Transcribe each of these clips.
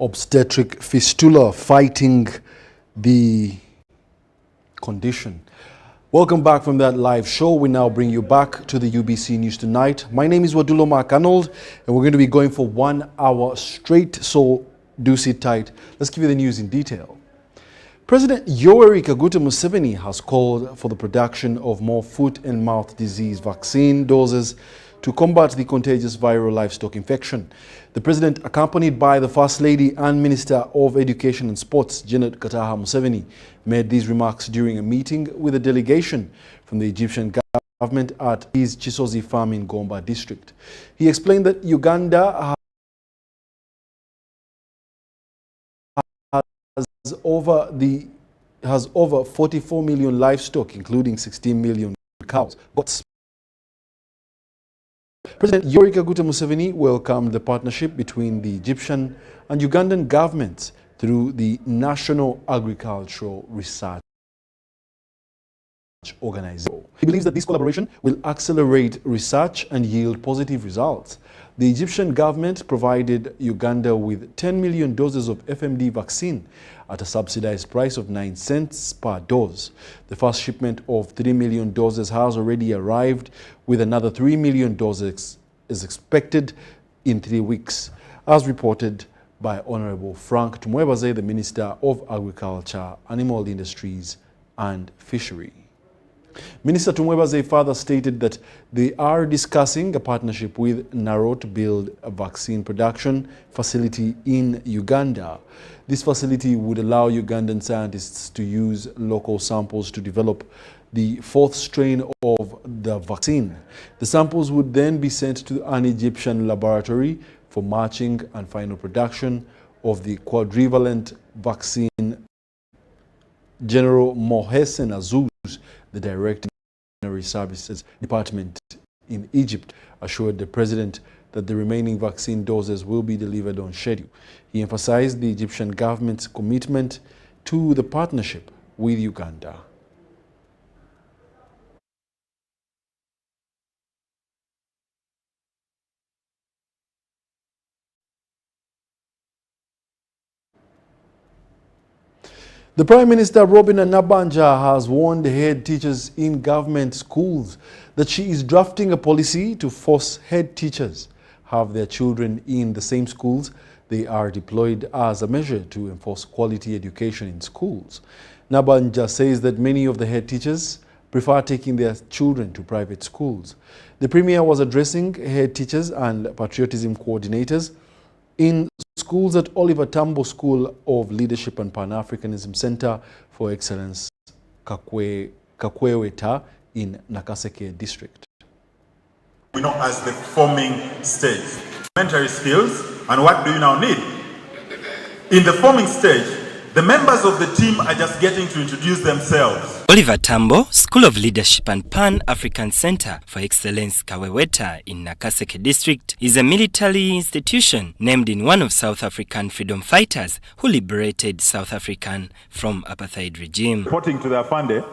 Obstetric fistula fighting the condition. Welcome back from that live show. We now bring you back to the UBC News Tonight. My name is Wadulo Mark Arnold, and we're going to be going for 1 hour straight, so do sit tight. Let's give you the news in detail. President Yoweri Kaguta Museveni has called for the production of more foot and mouth disease vaccine doses to combat the contagious viral livestock infection. The president, accompanied by the First Lady and Minister of Education and Sports, Janet Kataha Museveni, made these remarks during a meeting with a delegation from the Egyptian government at his Chisozi farm in Gomba district. He explained that Uganda has over 44 million livestock, including 16 million cows. President Yoweri Kaguta Museveni welcomed the partnership between the Egyptian and Ugandan governments through the National Agricultural Research Organization. He believes that this collaboration will accelerate research and yield positive results. The Egyptian government provided Uganda with 10 million doses of FMD vaccine at a subsidized price of 9 cents per dose. The first shipment of 3 million doses has already arrived, with another 3 million doses is expected in 3 weeks, as reported by Honorable Frank Tumwebaze, the Minister of Agriculture, Animal Industries and Fishery. Minister Tumwebaze further stated that they are discussing a partnership with Naro to build a vaccine production facility in Uganda. This facility would allow Ugandan scientists to use local samples to develop the 4th strain of the vaccine. The samples would then be sent to an Egyptian laboratory for matching and final production of the quadrivalent vaccine. General Mohsen Azuz, the Director of Veterinary Services Department in Egypt, assured the President that the remaining vaccine doses will be delivered on schedule. He emphasized the Egyptian government's commitment to the partnership with Uganda. The Prime Minister, Robin Nabanja, has warned head teachers in government schools that she is drafting a policy to force head teachers have their children in the same schools they are deployed as a measure to enforce quality education in schools. Nabanja says that many of the head teachers prefer taking their children to private schools. The Premier was addressing head teachers and patriotism coordinators in schools at Oliver Tambo School of Leadership and Pan-Africanism Center for Excellence, Kakweweta in Nakaseke district. We know as the forming stage, elementary skills, and what do you now need? In the forming stage, the members of the team are just getting to introduce themselves. Oliver Tambo, School of Leadership and Pan-African Center for Excellence Kaweweta in Nakaseke District, is a military institution named in one of South African freedom fighters who liberated South African from apartheid regime. Reporting to the Afande,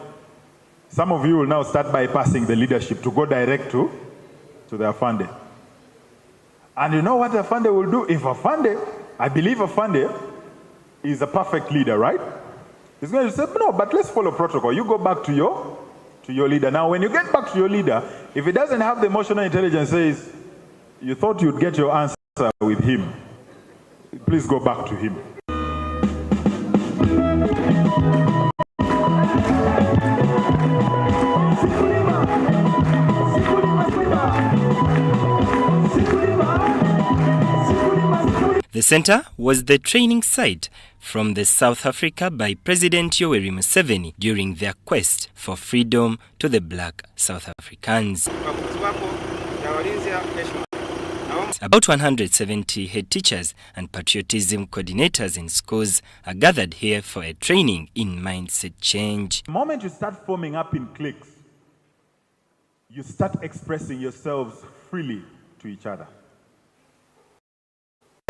some of you will now start bypassing the leadership to go direct to the Afande. And you know what Afande will do? If Afande, I believe Afande is a perfect leader, right? He's going to say, no, but let's follow protocol. You go back to your leader. Now, when you get back to your leader, if he doesn't have the emotional intelligence, says, you thought you'd get your answer with him, please go back to him. The center was the training site from the South Africa by President Yoweri Museveni during their quest for freedom to the black South Africans. About 170 head teachers and patriotism coordinators in schools are gathered here for a training in mindset change. The moment you start forming up in cliques, you start expressing yourselves freely to each other.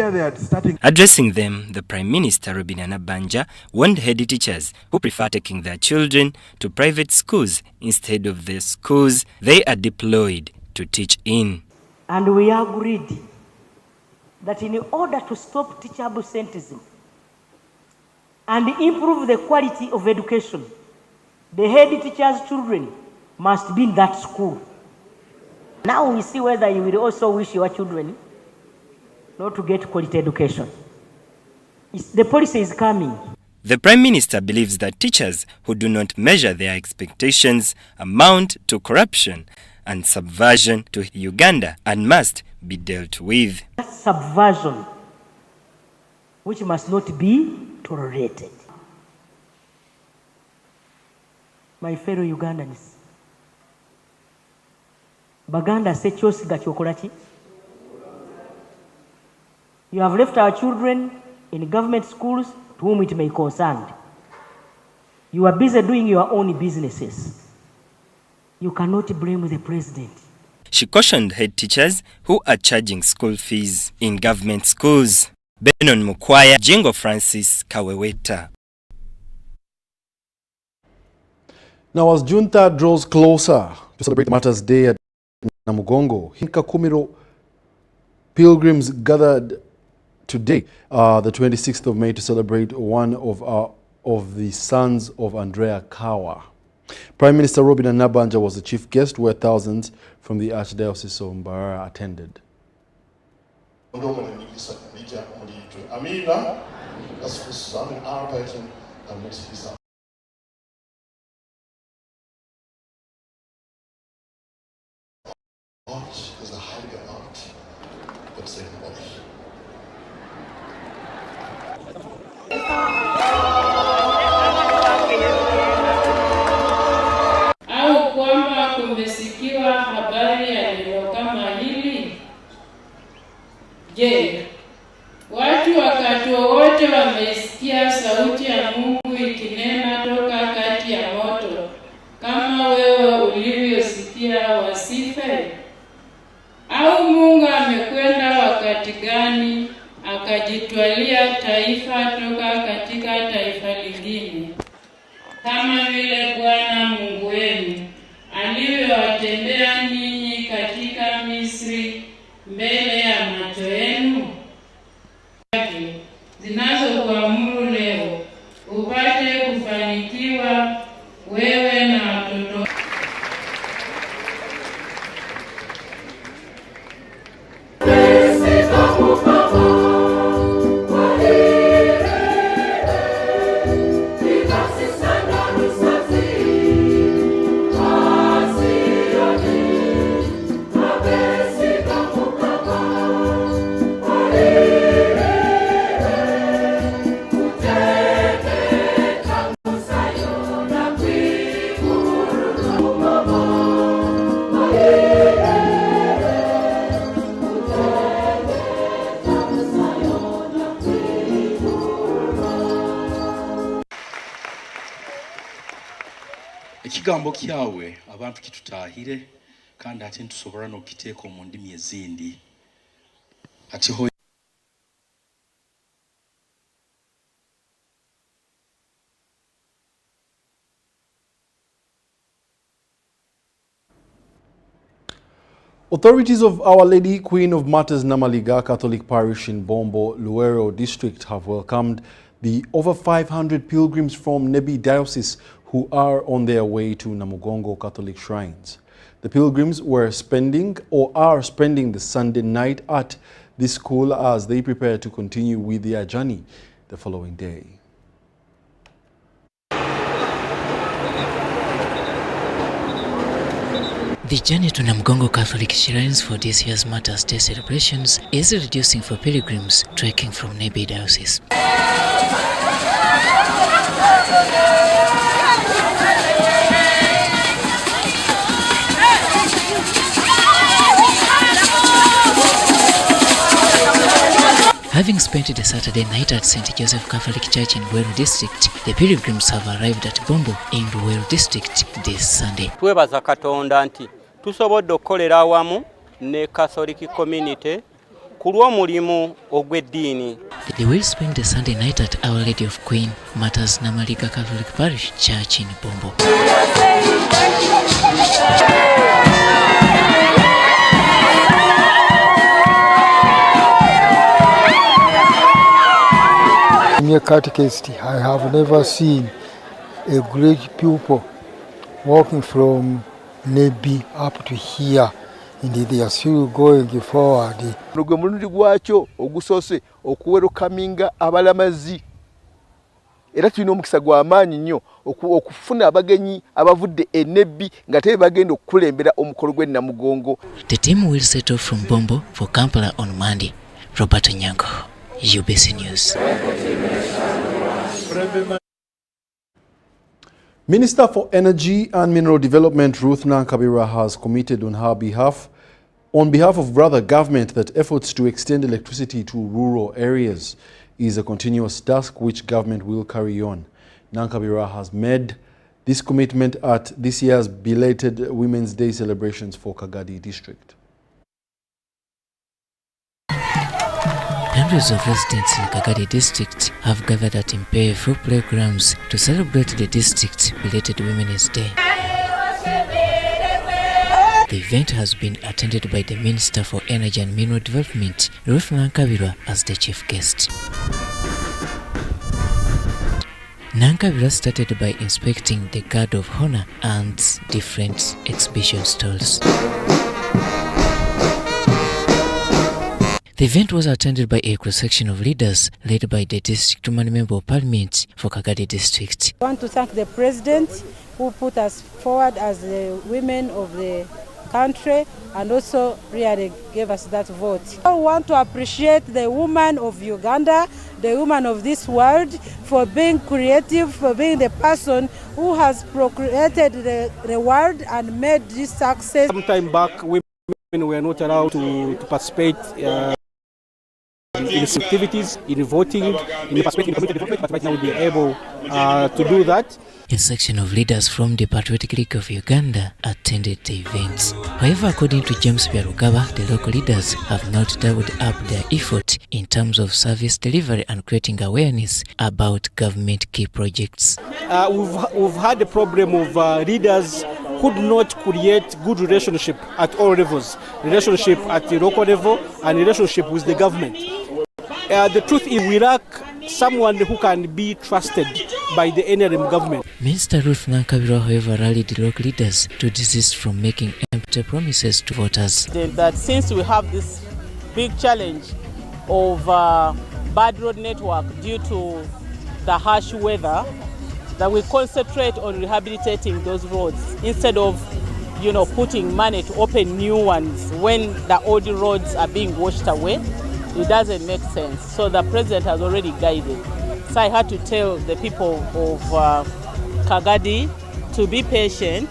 year they are starting. Addressing them, the Prime Minister Robin Anabanja warned head teachers who prefer taking their children to private schools instead of the schools they are deployed to teach in. And we agreed that in order to stop teacher absenteeism and improve the quality of education, the head teacher's children must be in that school. Now we see whether you will also wish your children not to get quality education. The policy is coming. The Prime Minister believes that teachers who do not measure their expectations amount to corruption and subversion to Uganda and must be dealt with. That subversion, which must not be tolerated. My fellow Ugandans, Baganda sechosi gachokolaki. You have left our children in government schools to whom it may concern. You are busy doing your own businesses. You cannot blame the president. She cautioned head teachers who are charging school fees in government schools. Benon Mukwaya, Jingo Francis, Kaweweta. Now, as Junta draws closer to celebrate Martyrs' Day at Namugongo, Hinkakumiro pilgrims gathered today, the 26th of May, to celebrate one of the sons of Andrea Kawa. Prime Minister Robin Anabanja was the chief guest, where thousands from the Archdiocese of Mbarara attended. Is the heilige art that saved the body. Au kwamba kumesikiwa habari ya leo kama hili? Je, watu wakati wowote wameisikia sauti ya Mungu ikinena toka kati ya moto, kama wewe ulivyosikia wasife? Au Mungu amekwenda wakati gani akajitwalia taifa toka katika taifa lingine, kama vile Bwana Mungu wenu alivyowatendea ninyi katika Misri mbele ya macho yenu? Zinazokuamuru leo upate kufanikiwa wewe na watoto. Ekigambo kyawe abantu kitutahire kandi ate ntusobola n'okiteeka mu ndimi ezindi. Ati ho Authorities of Our Lady Queen of Martyrs Namaliga Catholic Parish in Bombo, Luero District have welcomed the over 500 pilgrims from Nebi Diocese who are on their way to Namugongo Catholic shrines. The pilgrims were spending or are spending the Sunday night at this school as they prepare to continue with their journey the following day. The journey to Namugongo Catholic shrines for this year's Martyrs' Day celebrations is reducing for pilgrims trekking from Nebi Diocese. Having spent the Saturday night at St. Joseph Catholic Church in Luero District, the pilgrims have arrived at Bombo in Luero District this Sunday. Twebaza Katonda nti tusobodde okukolera awamu ne Catholic community They will spend the Sunday night at Our Lady of Queen Martha's Namalika Catholic Parish Church in Bombo. Senior catechist, I have never seen a great pupil walking from Nebi up to here. Indeed, they are still going forward. Nugwe mulundi gwakyo ogusose okuwerukaminga abalamazi. Era tulina omukisa gw'amaanyi nnyo okufuna abagenyi abavudde e Nebi nga tebe bagenda okukulembera omukolo gw'e Namugongo. The team will set off from Bombo for Kampala on Monday. Roberto Nyango, UBC News. Minister for Energy and Mineral Development Ruth Nankabirwa has committed on behalf of brother government that efforts to extend electricity to rural areas is a continuous task which government will carry on. Nankabirwa has made this commitment at this year's belated Women's Day celebrations for Kagadi district. Hundreds of residents in Kagadi district have gathered at imperial playgrounds to celebrate the district's belated Women's Day. The event has been attended by the Minister for Energy and Mineral Development, Ruth Nankabirwa, as the chief guest. Nankabirwa started by inspecting the Guard of Honor and different exhibition stalls. The event was attended by a cross-section of leaders led by the District Member of Parliament for Kagadi District. I want to thank the President who put us forward as the women of the country and also really gave us that vote. I want to appreciate the women of Uganda, the women of this world, for being creative, for being the person who has procreated the world and made this success. Some time back, women were not allowed to participate in activities, in voting, in participating in community development, but right now we'll be able to do that. A section of leaders from the Patriotic League of Uganda attended the event. However, according to James Byarugaba, the local leaders have not doubled up their effort in terms of service delivery and creating awareness about government key projects. We've had the problem of leaders could not create good relationship at all levels, relationship at the local level and relationship with the government. The truth is we lack someone who can be trusted by the NRM government. Minister Ruth Nankabirwa, however, rallied the local leaders to desist from making empty promises to voters. That since we have this big challenge of bad road network due to the harsh weather, that we concentrate on rehabilitating those roads instead of, putting money to open new ones when the old roads are being washed away. It doesn't make sense. So the president has already guided. So I had to tell the people of Kagadi to be patient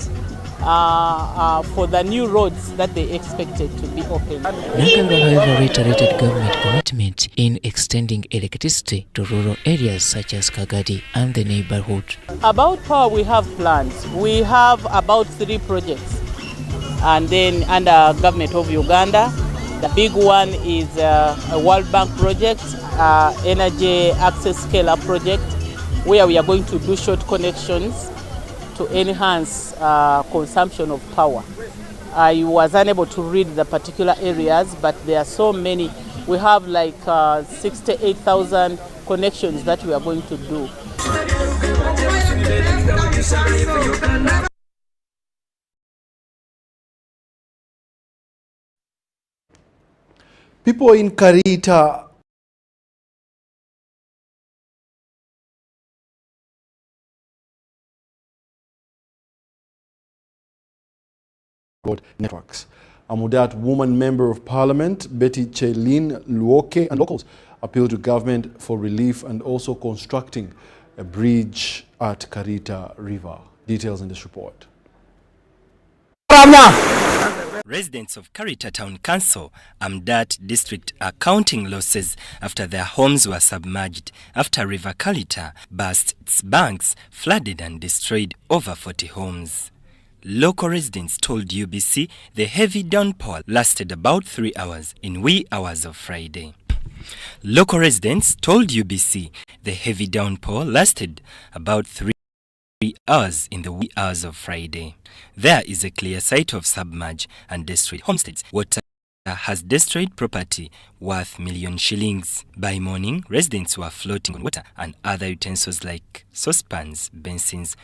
for the new roads that they expected to be opened. Nankabirwa, however, reiterated government commitment in extending electricity to rural areas such as Kagadi and the neighborhood. About power, we have plans. We have about 3 projects. And then under government of Uganda, the big one is a World Bank project, Energy Access Scale-Up project, where we are going to do short connections to enhance consumption of power. I was unable to read the particular areas, but there are so many. We have like 68,000 connections that we are going to do. People in Karita networks. Amudat woman member of parliament Betty Chelin Luoke and locals appealed to government for relief and also constructing a bridge at Karita River. Details in this report. Residents of Karita Town Council, Amudat district are counting losses after their homes were submerged after River Karita burst its banks, flooded and destroyed over 40 homes. Local residents told UBC the heavy downpour lasted about 3 hours in wee hours of Friday. Local residents told UBC the heavy downpour lasted about 3 hours in the wee hours of Friday. There is a clear sight of submerged and destroyed homesteads. Water has destroyed property worth million shillings. By morning, residents were floating on water and other utensils like saucepans, basins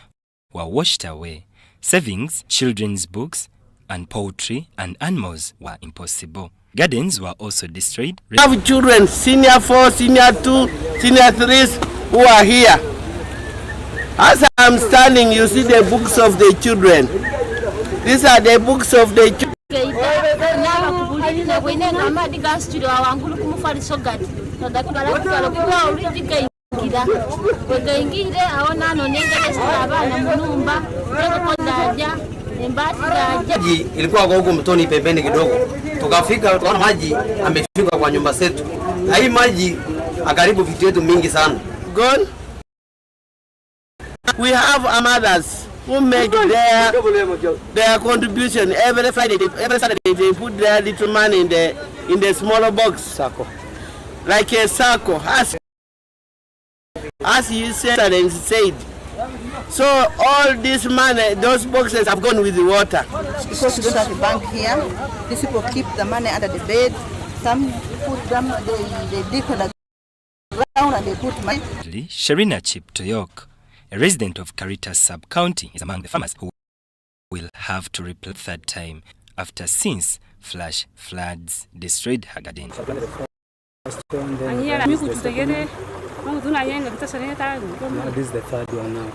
were washed away. Savings, children's books, and poultry and animals were impossible. Gardens were also destroyed. We have children, senior 4, senior 2, senior 3s who are here. As I'm standing, you see the books of the children. These are the books of the children. Maji ilikuwa kwa huko mtoni pembeni kidogo. Tukafika tukaona maji amefika kwa nyumba zetu. Na hii maji akaribu vitu yetu mingi sana. Gone. We have Amudat who make their contribution every Friday. Every Saturday they put their little money in the smaller box, like a circle, as you said and said. So all this money, those boxes have gone with the water. Because we don't have a bank here, these people keep the money under the bed. Some put them, they dig on the ground and they put money. Sherina Chip Toyok, a resident of Caritas sub-county, is among the farmers who will have to replant third time after since flash floods destroyed her garden. This is the third one now.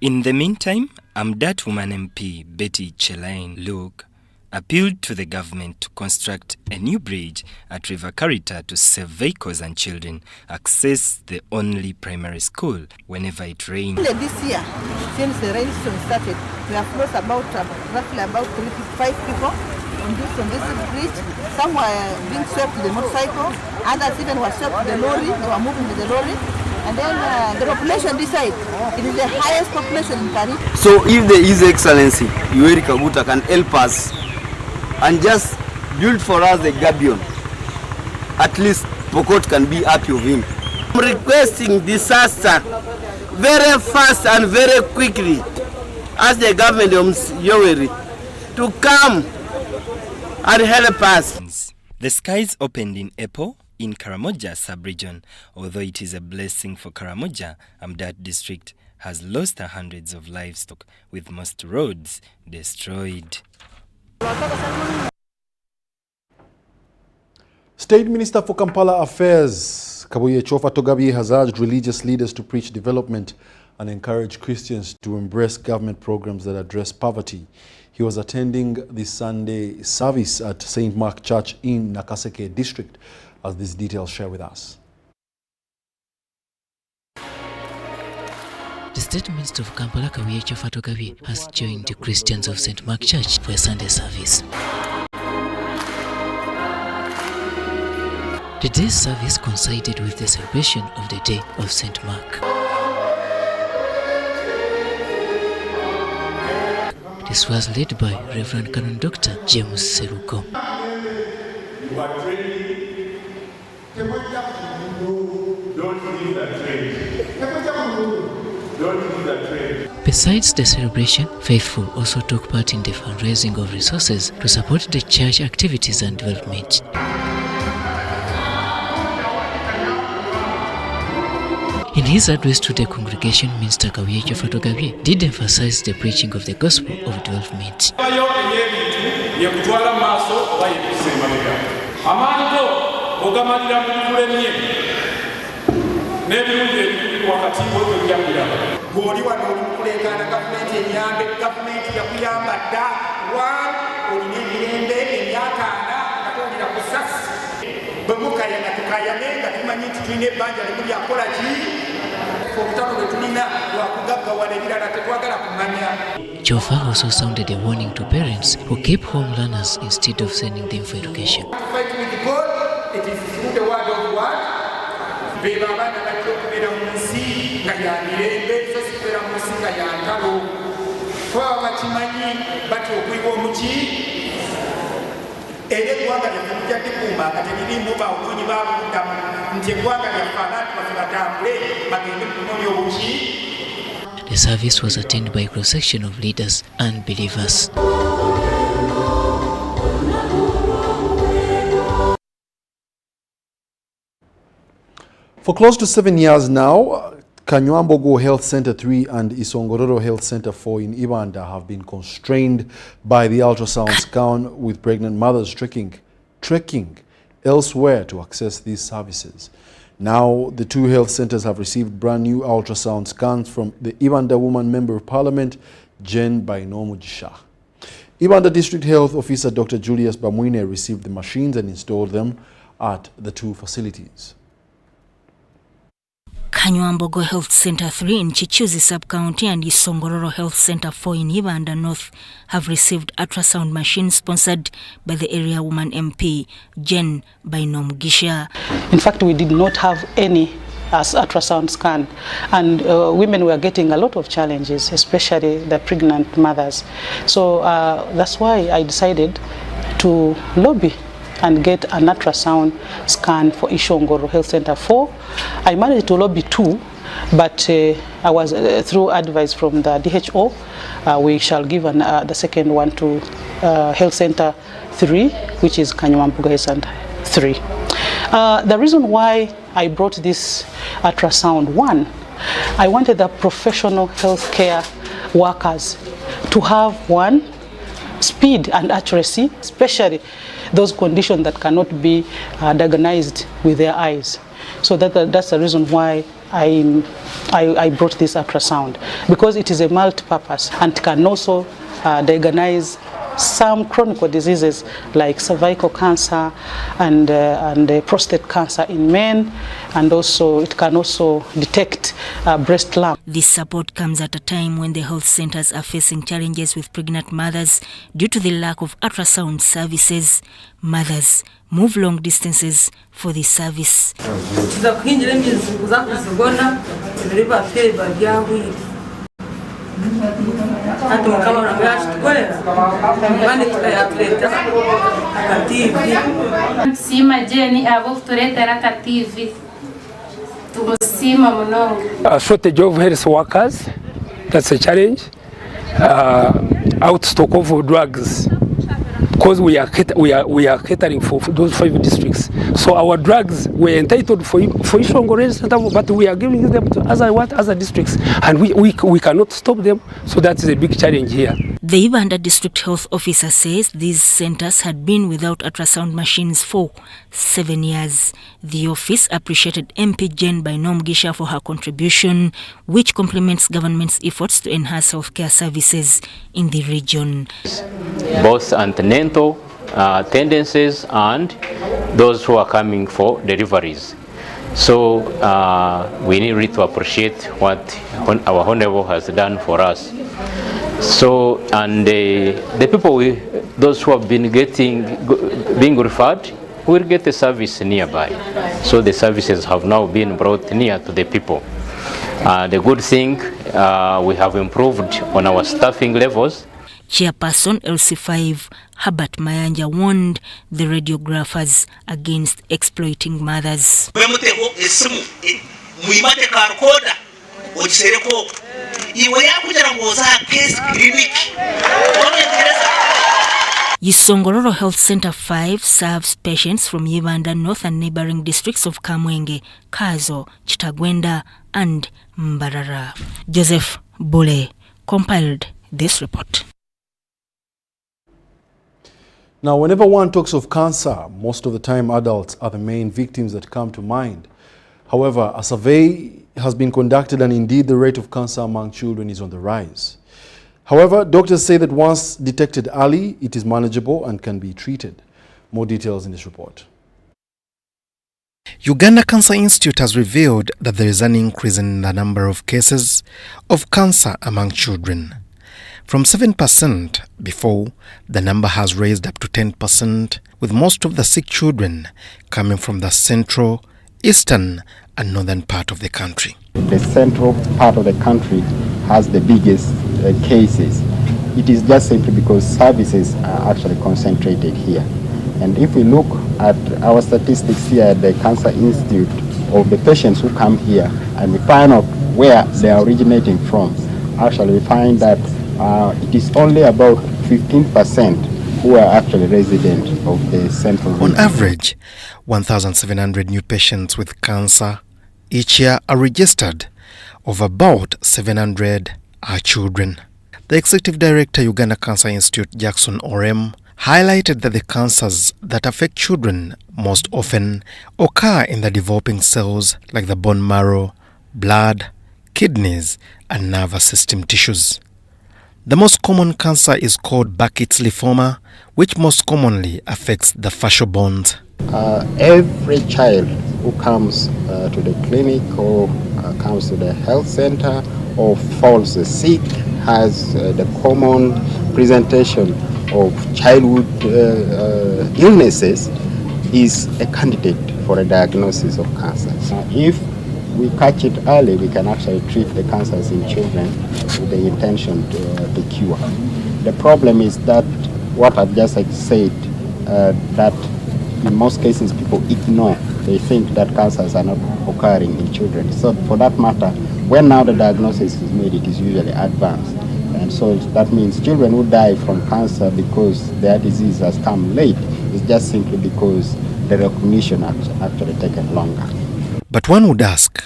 In the meantime, Amudat woman MP Betty Chelain Luke appealed to the government to construct a new bridge at River Karita to save vehicles and children access the only primary school whenever it rains. This year, since the rainstorm started, we have lost about roughly about 5 people on this bridge. Some were being swept to the motorcycle, others even were swept to the lorry. They were moving to the lorry. And then the population this side, it is the highest population in Paris. So if the His Excellency Yoweri Kaguta can help us and just build for us the gabion, at least Pokot can be happy of him. I'm requesting disaster very fast and very quickly as the government of Yoweri to come and help us. The skies opened in April in Karamoja sub-region. Although it is a blessing for Karamoja, Amudat district has lost hundreds of livestock, with most roads destroyed. State Minister for Kampala Affairs, Kabuye Chofa Togabi, has urged religious leaders to preach development and encourage Christians to embrace government programs that address poverty. He was attending the Sunday service at St. Mark Church in Nakaseke district, as these details share with us. The State Minister of Kampala, Kabuye Chofa Togabi, has joined the Christians of St. Mark Church for a Sunday service. The day's service coincided with the celebration of the Day of St. Mark. This was led by Reverend Canon Dr. James Seruko. Besides the celebration, faithful also took part in the fundraising of resources to support the church activities and development. In his address to the congregation, Minister Kabuye Chofa Togabi did emphasize the preaching of the gospel of development. Chofa also sounded a warning to parents who keep home learners instead of sending them for education. To fight with God, it is through the word of God. nga yamirembe so sikwera munsi nga yantalo twaba bakimanyi bati okuyiwa omuki era eggwanga lyaffe mujja dikuuma nga teririmu baobunyi babuddamu nti eggwanga lyaffe abantu baffe batambule bagende kunonya obuki. The service was attended by a cross-section of leaders and believers. For close to 7 years now, Namugongo Health Center 3 and Isongororo Health Center 4 in Ibanda have been constrained by the ultrasound scan, with pregnant mothers trekking elsewhere to access these services. Now, the two health centers have received brand new ultrasound scans from the Ibanda Woman Member of Parliament, Jen Bainomugisha. Ibanda District Health Officer Dr. Julius Bamwine received the machines and installed them at the two facilities. Namugongo Health Center 3 in Chichuzi Sub-County and Isongororo Health Center 4 in Ibanda North have received ultrasound machines sponsored by the area woman MP, Jen Bainomugisha. In fact, we did not have any as ultrasound scan, and women were getting a lot of challenges, especially the pregnant mothers. So that's why I decided to lobby and get an ultrasound scan for Isongororo Health Center 4. I managed to lobby 2, but I was through advice from the DHO. We shall give the second one to Health Center 3, which is Namugongo Health Center 3. The reason why I brought this ultrasound, one, I wanted the professional healthcare workers to have one, speed and accuracy, especially those conditions that cannot be diagnosed with their eyes. So that's the reason why I brought this ultrasound, because it is a multi-purpose and can also diagnose some chronic diseases like cervical cancer and prostate cancer in men, and also it can also detect breast lump. This support comes at a time when the health centers are facing challenges with pregnant mothers due to the lack of ultrasound services. Mothers move long distances for this service. A shortage of health workers, that's a challenge. Outstock of drugs, because we are catering for those 5 districts. So our drugs were entitled for Isongororo, but we are giving them to other districts, and we cannot stop them. So that's a big challenge here. The Ibanda District Health Officer says these centers had been without ultrasound machines for 7 years. The office appreciated MP Jen Bainomugisha for her contribution, which complements government's efforts to enhance healthcare services in the region. Both antenatal tendencies and those who are coming for deliveries. So we need really to appreciate what our Honorable has done for us. So, and the people, those who have been being referred, will get a service nearby. So the services have now been brought near to the people. The good thing, we have improved on our staffing levels. Chairperson LC5 Herbert Mayanja warned the radiographers against exploiting mothers. Isongororo Health Center 5 serves patients from Ibanda North and neighboring districts of Kamwenge, Kazo, Chitagwenda and Mbarara. Joseph Bule compiled this report. Now, whenever one talks of cancer, most of the time adults are the main victims that come to mind. However, a survey has been conducted and indeed the rate of cancer among children is on the rise. However, doctors say that once detected early, it is manageable and can be treated. More details in this report. Uganda Cancer Institute has revealed that there is an increase in the number of cases of cancer among children. From 7% before, the number has raised up to 10%, with most of the sick children coming from the central, eastern and northern part of the country. The central part of the country has the biggest cases. It is just simply because services are actually concentrated here. And if we look at our statistics here at the Cancer Institute of the patients who come here and we find out where they are originating from, actually we find that it is only about 15% who are actually resident of the central region. On average, 1,700 new patients with cancer each year are registered. Of about 700 are children. The Executive Director, Uganda Cancer Institute, Jackson Orem, highlighted that the cancers that affect children most often occur in the developing cells like the bone marrow, blood, kidneys, and nervous system tissues. The most common cancer is called Burkitt's lymphoma, which most commonly affects the fascial bones. Every child who comes to the clinic or comes to the health center or falls sick has the common presentation of childhood illnesses is a candidate for a diagnosis of cancer. If we catch it early, we can actually treat the cancers in children with the intention to cure. The problem is that what I've just said, that in most cases people ignore. They think that cancers are not occurring in children. So for that matter, when now the diagnosis is made, it is usually advanced. And so that means children who die from cancer because their disease has come late is just simply because the recognition has actually taken longer. But one would ask,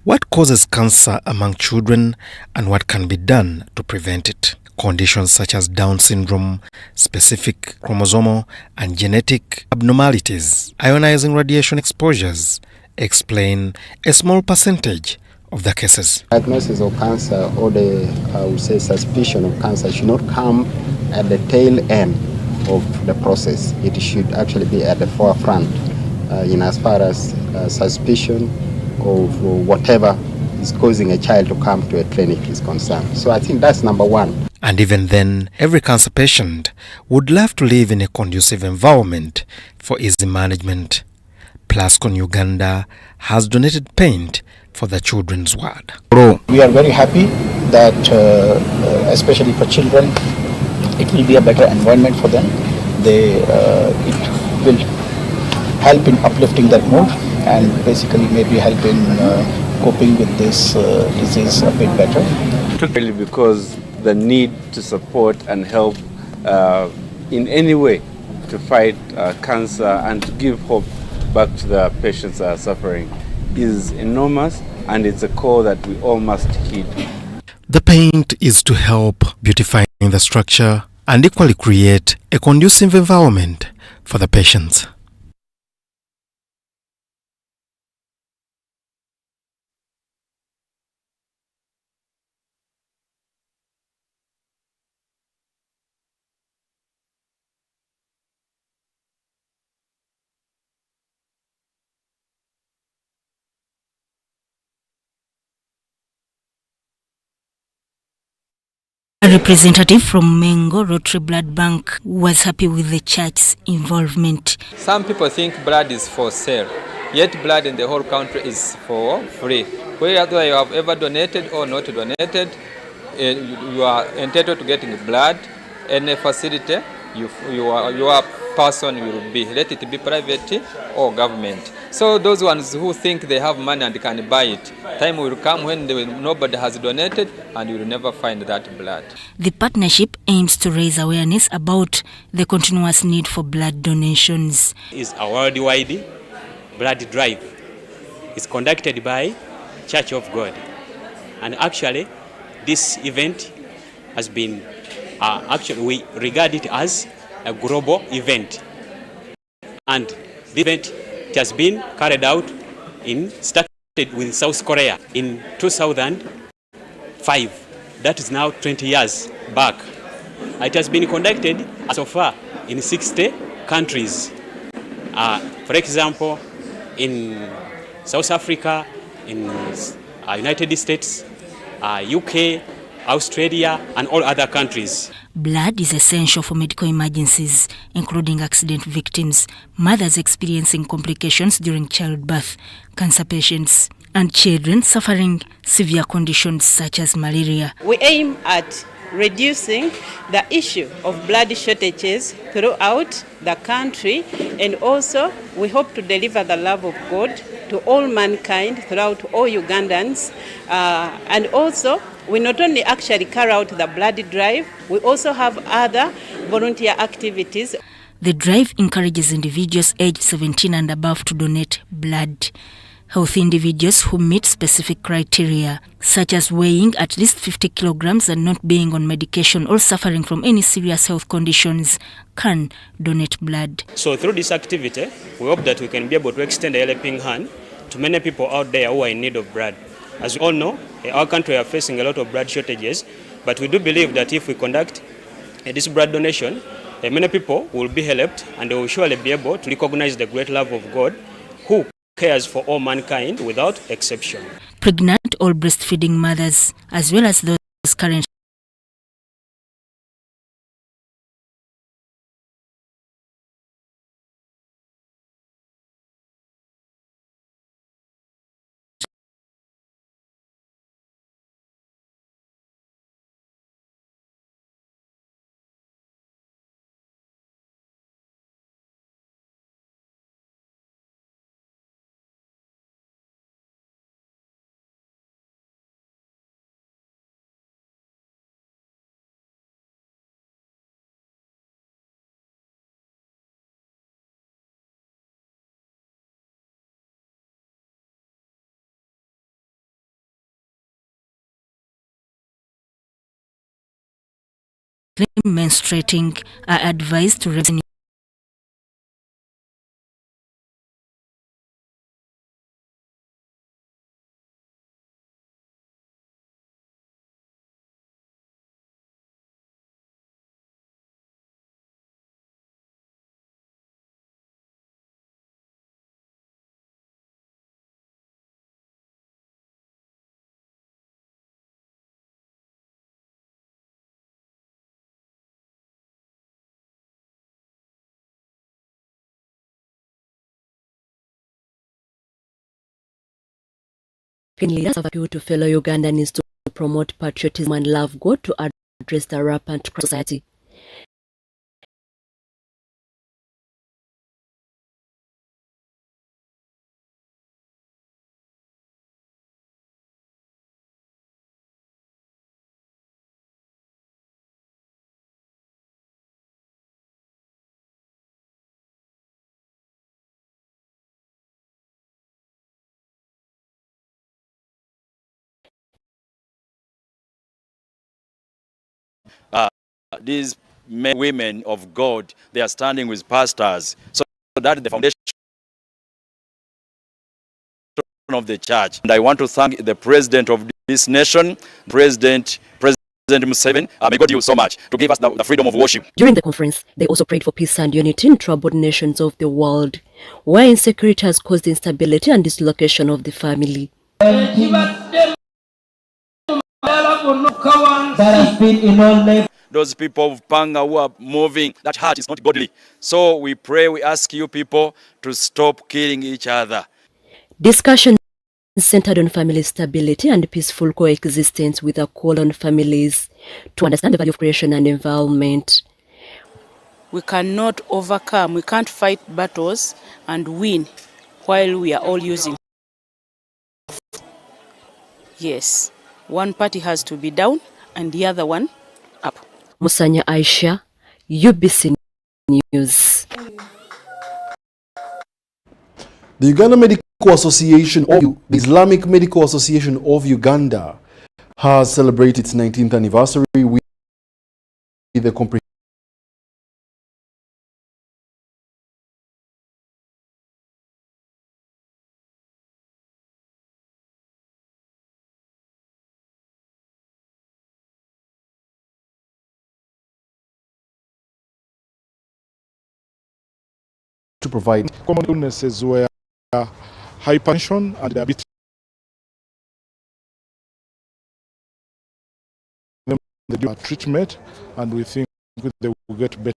what causes cancer among children and what can be done to prevent it? Conditions such as Down syndrome, specific chromosomal and genetic abnormalities, ionizing radiation exposures explain a small percentage of the cases. Diagnosis of cancer or the, I would say, suspicion of cancer should not come at the tail end of the process. It should actually be at the forefront in as far as suspicion of whatever is causing a child to come to a clinic is concerned. So I think that's number one. And even then, every cancer patient would love to live in a conducive environment for easy management. Plascon Uganda has donated paint for the children's ward. We are very happy that, especially for children, it will be a better environment for them. It will help in uplifting their mood and basically maybe help in coping with this disease a bit better. Particularly because the need to support and help in any way to fight cancer and to give hope back to the patients that are suffering is enormous, and it's a call that we all must heed. The paint is to help beautifying the structure and equally create a conducive environment for the patients. A representative from Mengo Rotary Blood Bank was happy with the church's involvement. Some people think blood is for sale, yet blood in the whole country is for free. Whether you have ever donated or not donated, you are entitled to getting blood. Any facility your person will be, let it be private or government. So those ones who think they have money and can buy it, time will come when nobody has donated and you will never find that blood. The partnership aims to raise awareness about the continuous need for blood donations. It's a worldwide blood drive. It's conducted by Church of God. And actually, this event has been, we regard it as a global event. And the event has been carried out started with South Korea in 2005. That is now 20 years back. It has been conducted so far in 60 countries. For example, in South Africa, in United States, UK, Australia, and all other countries. Blood is essential for medical emergencies, including accident victims, mothers experiencing complications during childbirth, cancer patients, and children suffering severe conditions such as malaria. We aim at reducing the issue of blood shortages throughout the country, and also we hope to deliver the love of God to all mankind throughout all Ugandans. And also we not only actually carry out the blood drive, we also have other volunteer activities. The drive encourages individuals aged 17 and above to donate blood. Healthy individuals who meet specific criteria, such as weighing at least 50 kilograms and not being on medication or suffering from any serious health conditions, can donate blood. So through this activity, we hope that we can be able to extend a helping hand to many people out there who are in need of blood. As we all know, our country are facing a lot of blood shortages, but we do believe that if we conduct this blood donation, many people will be helped, and they will surely be able to recognize the great love of God, who cares for all mankind without exception. Pregnant or breastfeeding mothers, as well as those currently menstruating are advised to resume Leaders have appealed to fellow Ugandans to promote patriotism and love God to address the rampant crime society. These men, women of God, they are standing with pastors, so that is the foundation of the church. And I want to thank the president of this nation, President Museveni. May God use so much to give us the freedom of worship. During the conference, they also prayed for peace and unity in troubled nations of the world, where insecurity has caused instability and dislocation of the family. Those people of Panga who are moving, that heart is not godly. So we pray, we ask you people to stop killing each other. Discussion centered on family stability and peaceful coexistence with a call on families to understand the value of creation and environment. We cannot overcome, we can't fight battles and win while we are all using. Yes, one party has to be down and the other one up. Musanya Aisha, UBC News. The Uganda Medical Association, the Islamic Medical Association of Uganda, has celebrated its 19th anniversary with the comprehensive to provide common illnesses where hypertension and diabetes the treatment, and we think they will get better.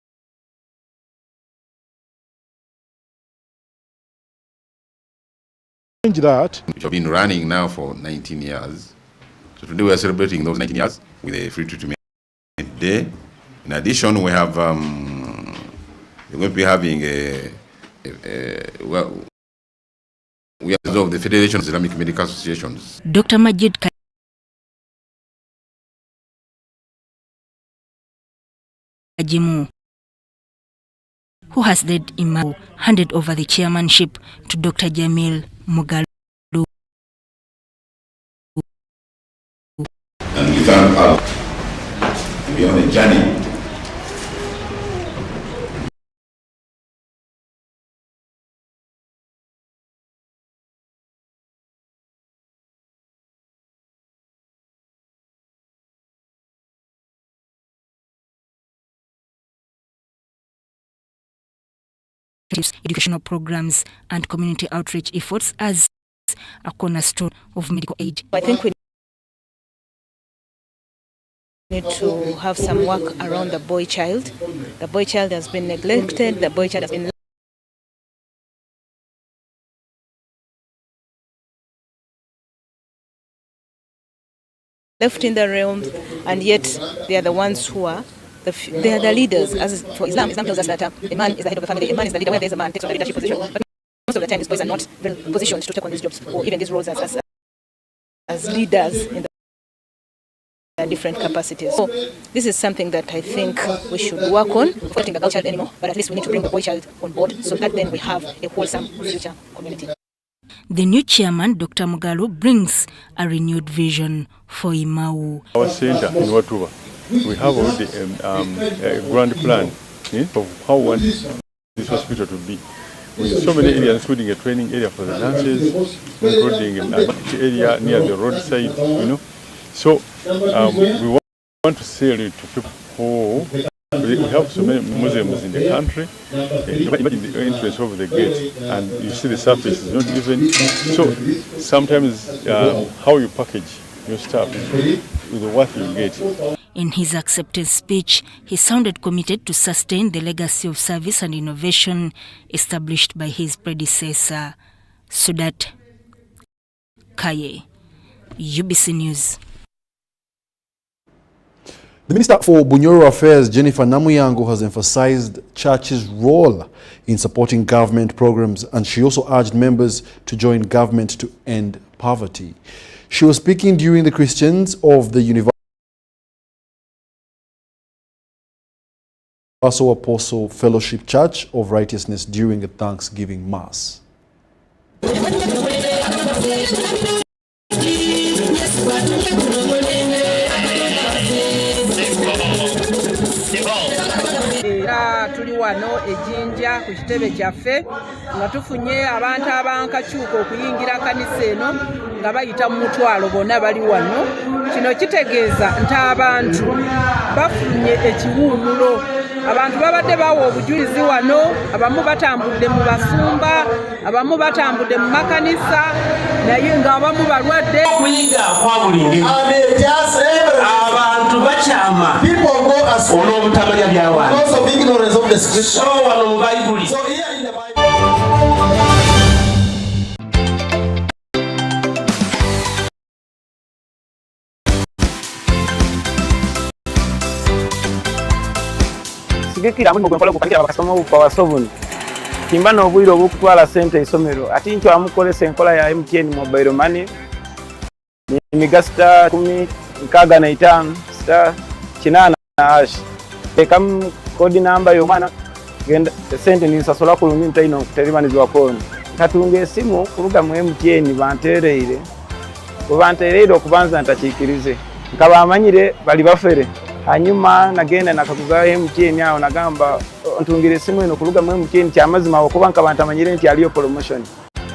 that. Which have been running now for 19 years. So today we are celebrating those 19 years with a free treatment day. In addition, we have we're going to be having we are of the Federation of Islamic Medical Associations. Dr. Majid Kajimu, who has led Imau, handed over the chairmanship to Dr. Jamil Mugalu. And we thank Allah to be on a journey. Educational programs and community outreach efforts as a cornerstone of medical aid. I think we need to have some work around the boy child. The boy child has been neglected, the boy child has been left in the realm, and yet they are the ones who are they are the leaders. As for Islam tells us that a man is the head of the family, a man is the leader. When there is a man takes on the leadership position, but most of the time these boys are not positioned to take on these jobs or even these roles as leaders in the different capacities. So this is something that I think we should work on, fighting the girl child anymore, but at least we need to bring the boy child on board so that then we have a wholesome future community. The new chairman, Dr. Mugalu, brings a renewed vision for Imau. Our center in Watuba, we have already a grand plan of how we want this hospital to be. With so many areas, including a training area for the nurses, including an area near the roadside, So we want to sell it to people who, we have so many museums in the country. Imagine the entrance over the gate, and you see the surface is not even. So sometimes how you package your stuff is the worth you get. In his acceptance speech, he sounded committed to sustain the legacy of service and innovation established by his predecessor, Sudat Kaye. UBC News. The Minister for Bunyoro Affairs, Jennifer Namugongo, has emphasized church's role in supporting government programs, and she also urged members to join government to end poverty. She was speaking during the Christians of the Universal Apostle Fellowship Church of Righteousness during a Thanksgiving Mass. Tuli wano ejinja ku kitebe kyaffe nga tufunye abantu abankakyuka okuyingira kanisa eno nga bayita mu mutwalo bonna bali wano. Kino kitegeeza nti abantu bafunye ekiwummulo. Abantu babadde bawa obujulizi wano, abamu batambudde mu basumba, abamu batambudde mu makanisa, naye ng'abamu balwadde. Okuyiga kwa buli ngeri abantu bakyama olw'obutamanya by'abantu. So wano mu Bayibuli. Sigikira mu gwe kukangira bakasoma obupawa sobuni kimba n'obwiro obukutwala sente isomero ati nkyo amukolesa enkola ya MTN mobile money ni migasta 10 star 8 hash ekam kodi namba yo mwana genda sente ni sasola ku lumi ntaino kuterimanizo wakoni katunge simu kuruga mu MTN bantereire okubanza ntakikirize nkaba amanyire bali bafere. Hanyuma nagenda nakakuza MTN yao nagamba ntungire simu eno kuluga mu MTN kyamazima okuba nkabantu amanyire nti aliyo promotion.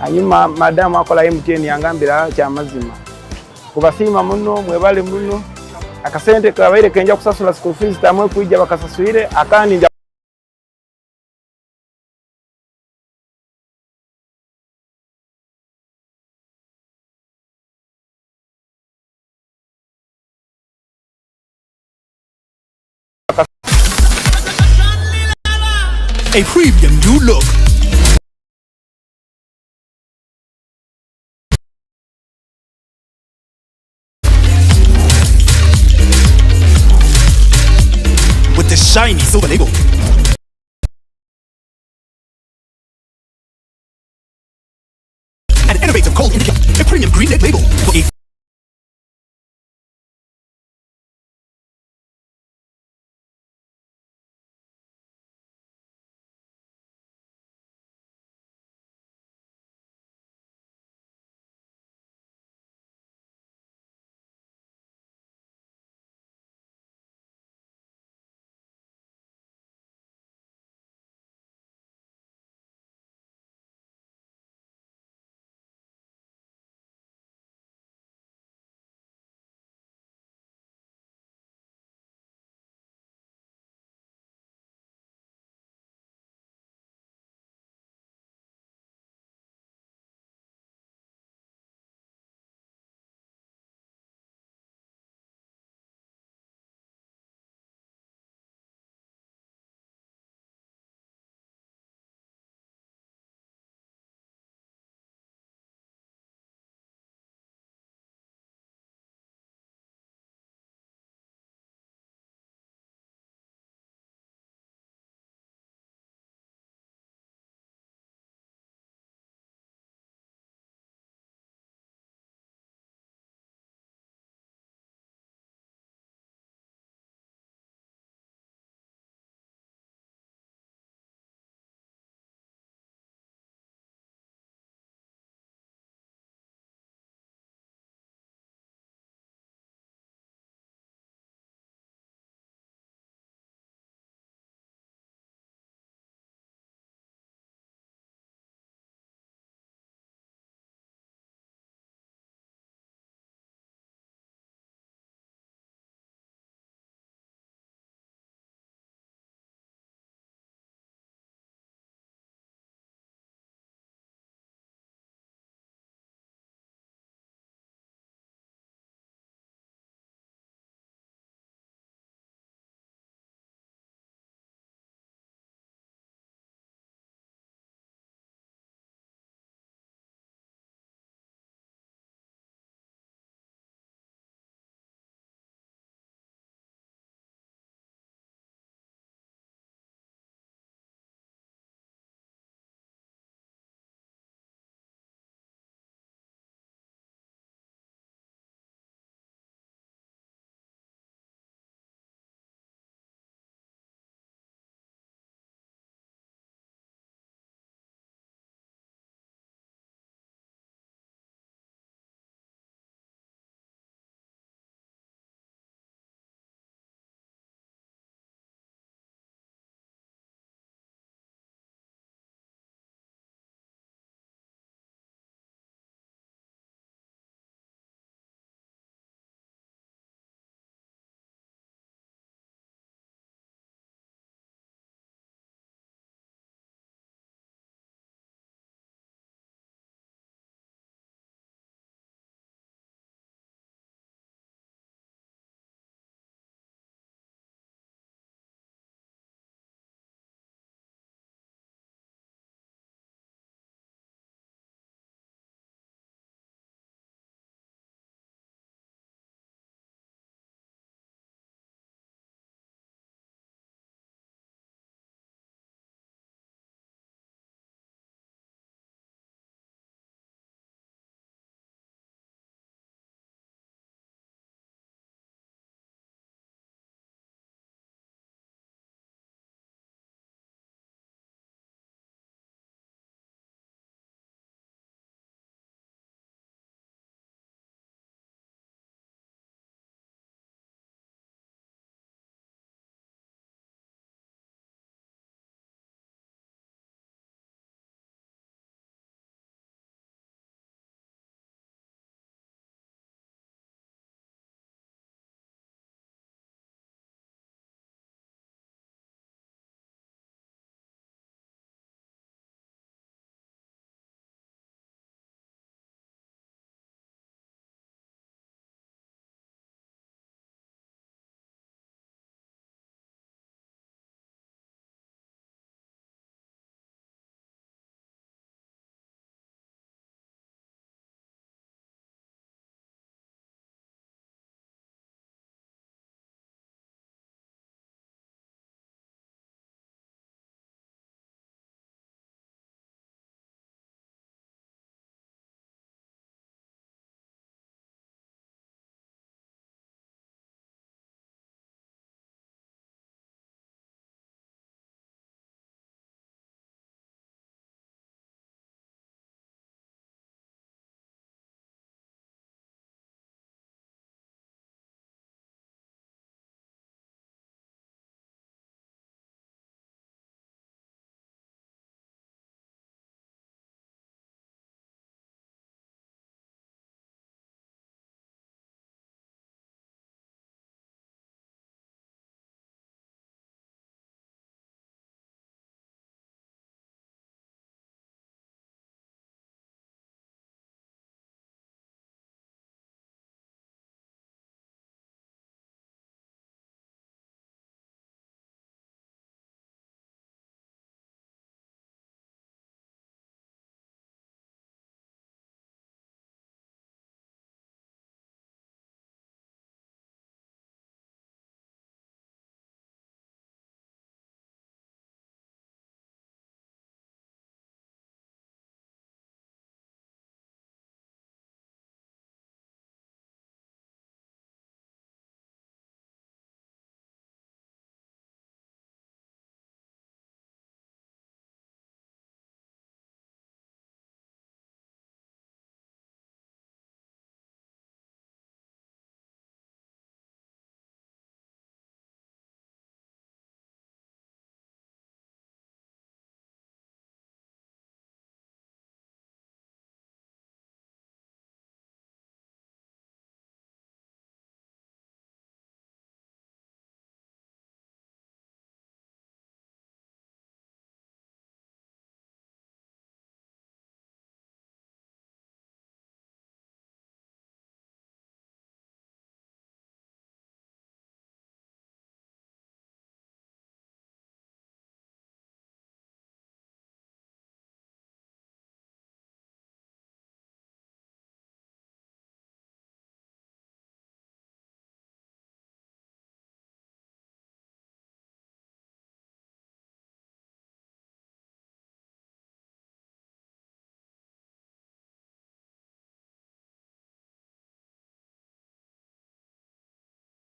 Hanyuma madamu akola MTN yangambira kyamazima kubasima muno mwebale muno akasente kabaire kenja kusasula school fees tamwe kujja bakasasuire akandi a premium new look. shiny silver label.